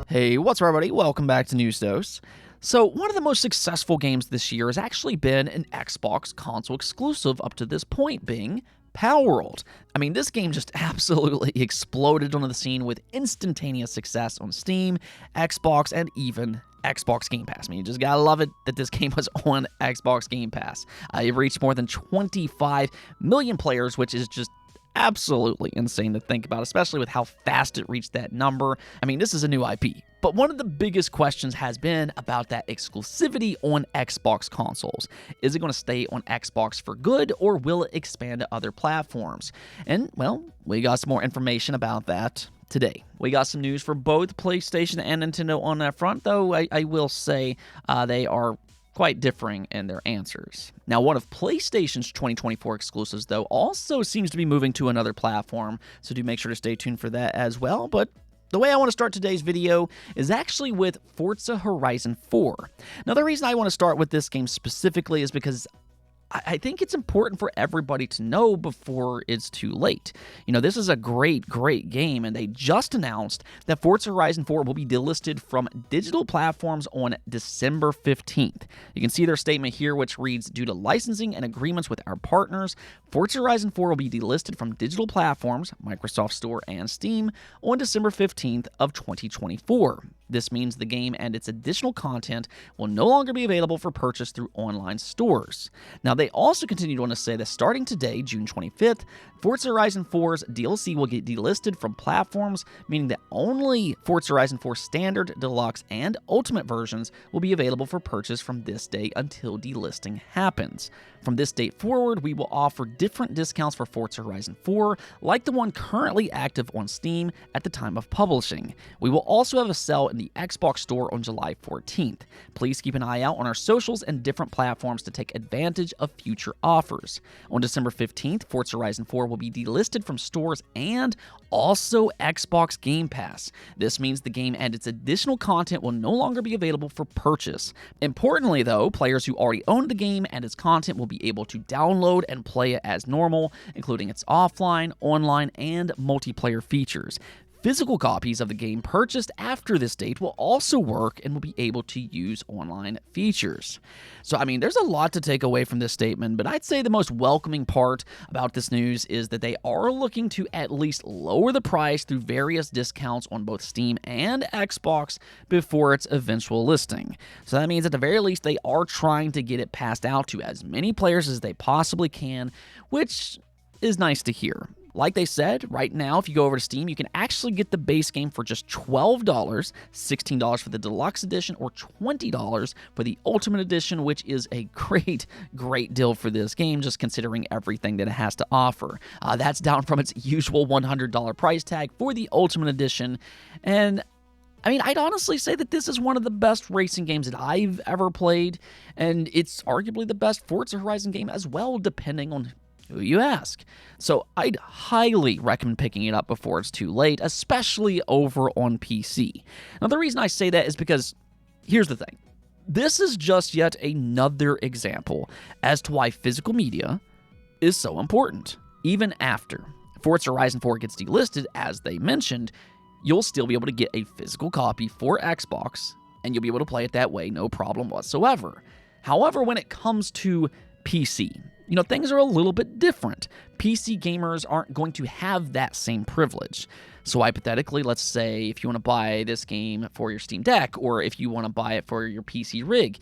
Hey, what's up, everybody? Welcome back to News Dose. So, one of the most successful games this year has actually been an Xbox console exclusive up to this point, being Palworld. I mean, this game just absolutely exploded onto the scene with instantaneous success on Steam, Xbox, and even Xbox Game Pass. I mean, you just gotta love it that this game was on Xbox Game Pass. It reached more than 25 million players, which is just absolutely insane to think about, especially with how fast it reached that number. I mean, this is a new IP. But one of the biggest questions has been about that exclusivity on Xbox consoles. Is it going to stay on Xbox for good, or will it expand to other platforms? And, well, we got some more information about that today. We got some news for both PlayStation and Nintendo on that front, though I will say they are quite differing in their answers. Now, one of PlayStation's 2024 exclusives, though, also seems to be moving to another platform, so do make sure to stay tuned for that as well. But the way I want to start today's video is actually with Forza Horizon 4. Now, the reason I want to start with this game specifically is because I think it's important for everybody to know before it's too late. You know, this is a great game, and they just announced that Forza Horizon 4 will be delisted from digital platforms on December 15th. You can see their statement here, which reads, "Due to licensing and agreements with our partners, Forza Horizon 4 will be delisted from digital platforms, Microsoft Store and Steam, on December 15th of 2024. This means the game and its additional content will no longer be available for purchase through online stores." Now, they also continued on to say that starting today, June 25th, Forza Horizon 4's DLC will get delisted from platforms, meaning that only Forza Horizon 4 Standard, Deluxe, and Ultimate versions will be available for purchase from this day until delisting happens. From this date forward, we will offer different discounts for Forza Horizon 4, like the one currently active on Steam at the time of publishing. We will also have a sale in the Xbox Store on July 14th. Please keep an eye out on our socials and different platforms to take advantage of future offers. On December 15th, Forza Horizon 4 will be delisted from stores and also Xbox Game Pass. This means the game and its additional content will no longer be available for purchase. Importantly, though, players who already own the game and its content will be able to download and play it as normal, including its offline, online, and multiplayer features. Physical copies of the game purchased after this date will also work and will be able to use online features. So, I mean, there's a lot to take away from this statement, but I'd say the most welcoming part about this news is that they are looking to at least lower the price through various discounts on both Steam and Xbox before its eventual listing. So that means at the very least they are trying to get it passed out to as many players as they possibly can, which is nice to hear. Like they said, right now, if you go over to Steam, you can actually get the base game for just $12, $16 for the Deluxe Edition, or $20 for the Ultimate Edition, which is a great deal for this game, just considering everything that it has to offer. That's down from its usual $100 price tag for the Ultimate Edition, and I mean, I'd honestly say that this is one of the best racing games that I've ever played, and it's arguably the best Forza Horizon game as well, depending on who you ask. So I'd highly recommend picking it up before it's too late, especially over on PC. Now, the reason I say that is because, here's the thing. This is just yet another example as to why physical media is so important. Even after Forza Horizon 4 gets delisted, as they mentioned, you'll still be able to get a physical copy for Xbox, and you'll be able to play it that way, no problem whatsoever. However, when it comes to PC, you know, things are a little bit different. PC gamers aren't going to have that same privilege. So hypothetically, let's say if you want to buy this game for your Steam Deck, or if you want to buy it for your PC rig,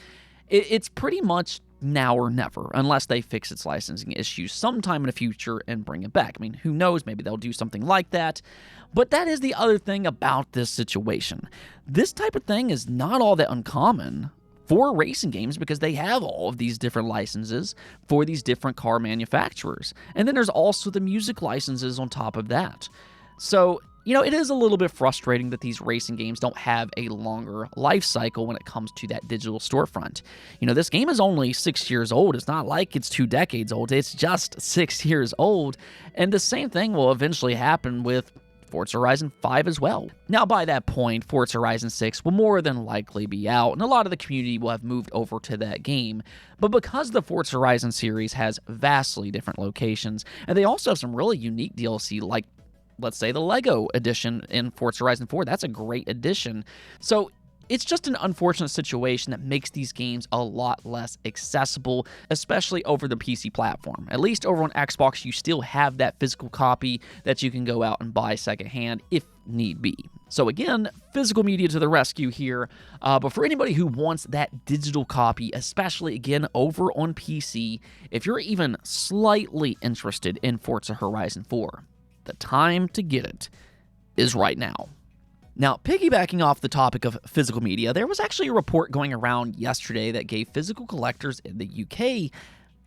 it's pretty much now or never, unless they fix its licensing issues sometime in the future and bring it back. I mean, who knows? Maybe they'll do something like that. But that is the other thing about this situation. This type of thing is not all that uncommon for racing games, because they have all of these different licenses for these different car manufacturers. And then there's also the music licenses on top of that. So, you know, it is a little bit frustrating that these racing games don't have a longer life cycle when it comes to that digital storefront. You know, this game is only 6 years old. It's not like it's 2 decades old. It's just 6 years old. And the same thing will eventually happen with Forza Horizon 5 as well. Now, by that point, Forza Horizon 6 will more than likely be out, and a lot of the community will have moved over to that game. But because the Forza Horizon series has vastly different locations, and they also have some really unique DLC like let's say the Lego edition in Forza Horizon 4. That's a great addition. So it's just an unfortunate situation that makes these games a lot less accessible, especially over the PC platform. At least over on Xbox, you still have that physical copy that you can go out and buy secondhand if need be. So again, physical media to the rescue here. But for anybody who wants that digital copy, especially again over on PC, if you're even slightly interested in Forza Horizon 4, the time to get it is right now. Now, piggybacking off the topic of physical media, there was actually a report going around yesterday that gave physical collectors in the UK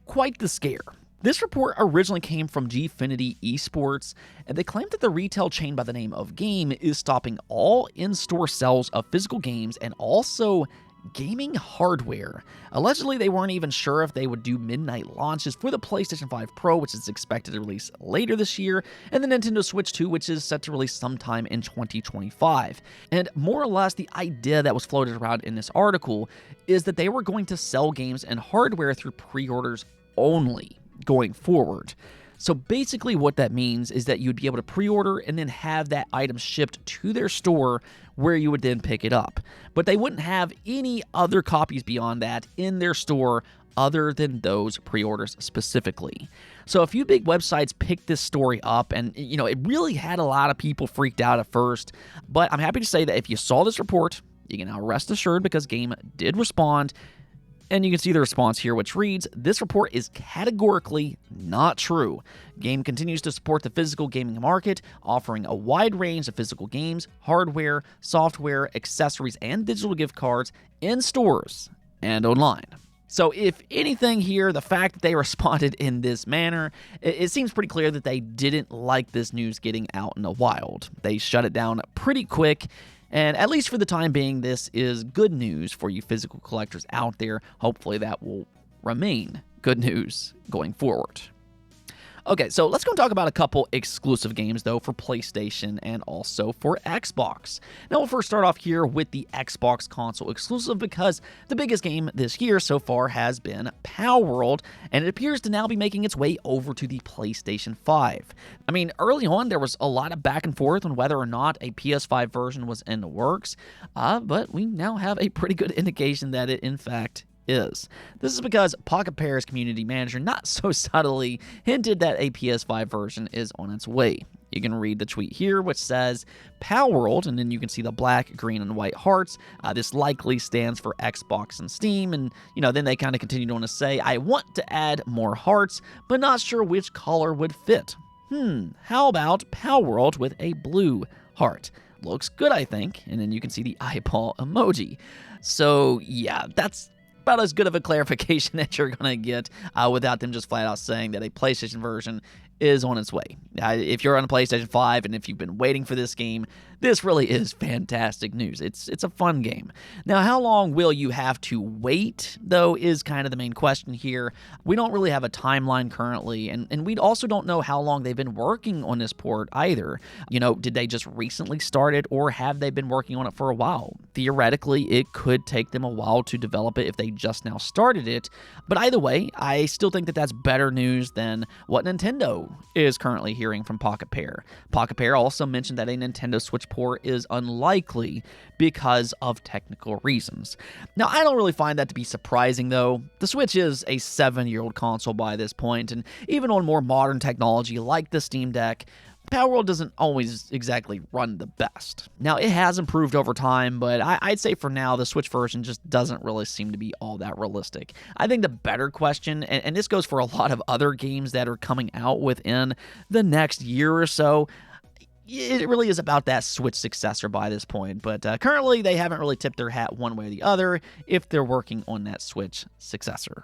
quite the scare. This report originally came from Gfinity Esports, and they claimed that the retail chain by the name of Game is stopping all in-store sales of physical games and also gaming hardware. Allegedly, they weren't even sure if they would do midnight launches for the PlayStation 5 Pro, which is expected to release later this year, and the Nintendo Switch 2, which is set to release sometime in 2025. And more or less, the idea that was floated around in this article is that they were going to sell games and hardware through pre-orders only going forward. So basically what that means is that you'd be able to pre-order and then have that item shipped to their store where you would then pick it up. But they wouldn't have any other copies beyond that in their store other than those pre-orders specifically. So a few big websites picked this story up, and it really had a lot of people freaked out at first. But I'm happy to say that if you saw this report, you can now rest assured because Game did respond. And you can see the response here, which reads, "This report is categorically not true. Game continues to support the physical gaming market, offering a wide range of physical games, hardware, software, accessories, and digital gift cards in stores and online." So if anything here, the fact that they responded in this manner, it seems pretty clear that they didn't like this news getting out in the wild. They shut it down pretty quick. And at least for the time being, this is good news for you physical collectors out there. Hopefully that will remain good news going forward. Okay, so let's go and talk about a couple exclusive games, though, for PlayStation and also for Xbox. Now, we'll first start off here with the Xbox console exclusive because the biggest game this year so far has been Palworld, and it appears to now be making its way over to the PlayStation 5. I mean, early on, there was a lot of back and forth on whether or not a PS5 version was in the works, but we now have a pretty good indication that it, in fact, is. This is because Pocket Pair's community manager not so subtly hinted that a PS5 version is on its way. You can read the tweet here, which says, "Palworld," and then you can see the black, green, and white hearts. This likely stands for Xbox and Steam, and then they kind of continued on to say, "I want to add more hearts, but not sure which color would fit. How about Palworld with a blue heart? Looks good, I think." And then you can see the eyeball emoji. So yeah, that's about as good of a clarification that you're going to get without them just flat out saying that a PlayStation version is on its way. If you're on a PlayStation 5 and if you've been waiting for this game, this really is fantastic news. It's a fun game. Now, how long will you have to wait, though, is kind of the main question here. We don't really have a timeline currently, and we also don't know how long they've been working on this port either. Did they just recently start it, or have they been working on it for a while? Theoretically, it could take them a while to develop it if they just now started it, but either way, I still think that that's better news than what Nintendo is currently hearing from Pocket Pair. Pocket Pair also mentioned that a Nintendo Switch port is unlikely because of technical reasons. Now, I don't really find that to be surprising, though. The Switch is a 7-year-old console by this point, and even on more modern technology like the Steam Deck, Palworld doesn't always exactly run the best. Now, it has improved over time, but I'd say for now, the Switch version just doesn't really seem to be all that realistic. I think the better question, and this goes for a lot of other games that are coming out within the next year or so, it really is about that Switch successor by this point, but currently they haven't really tipped their hat one way or the other if they're working on that Switch successor.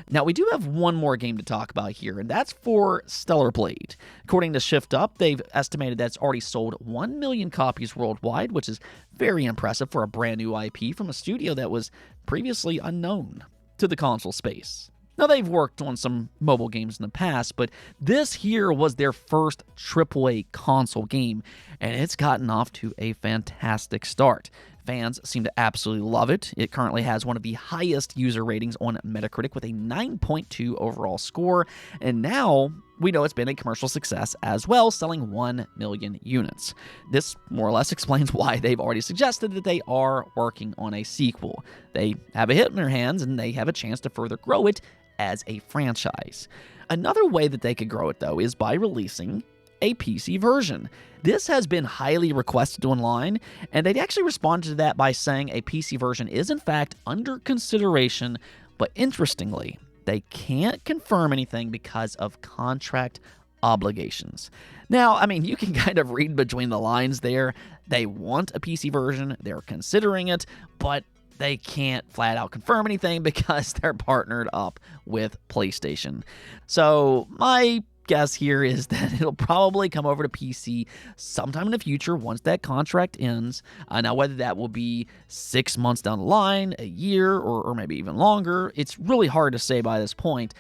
Now, we do have one more game to talk about here, and that's for Stellar Blade. According to Shift Up, they've estimated that it's already sold 1 million copies worldwide, which is very impressive for a brand new IP from a studio that was previously unknown to the console space. Now, they've worked on some mobile games in the past, but this here was their first AAA console game, and it's gotten off to a fantastic start. Fans seem to absolutely love it. It currently has one of the highest user ratings on Metacritic with a 9.2 overall score, and now we know it's been a commercial success as well, selling 1 million units. This more or less explains why they've already suggested that they are working on a sequel. They have a hit in their hands, and they have a chance to further grow it as a franchise. Another way that they could grow it, though, is by releasing a PC version. This has been highly requested online, and they'd actually responded to that by saying a PC version is in fact under consideration, but interestingly, they can't confirm anything because of contract obligations. Now, I mean, you can kind of read between the lines there. They want a PC version, they're considering it, but they can't flat out confirm anything because they're partnered up with PlayStation. So my guess here is that it'll probably come over to PC sometime in the future once that contract ends. Now, whether that will be 6 months down the line, a year, or maybe even longer, it's really hard to say by this point.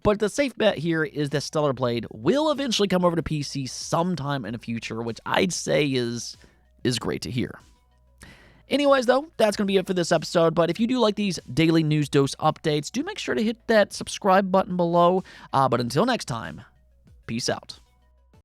But the safe bet here is that Stellar Blade will eventually come over to PC sometime in the future, which I'd say is great to hear. Anyways, though, that's going to be it for this episode, but if you do like these daily News Dose updates, do make sure to hit that subscribe button below. But until next time, peace out.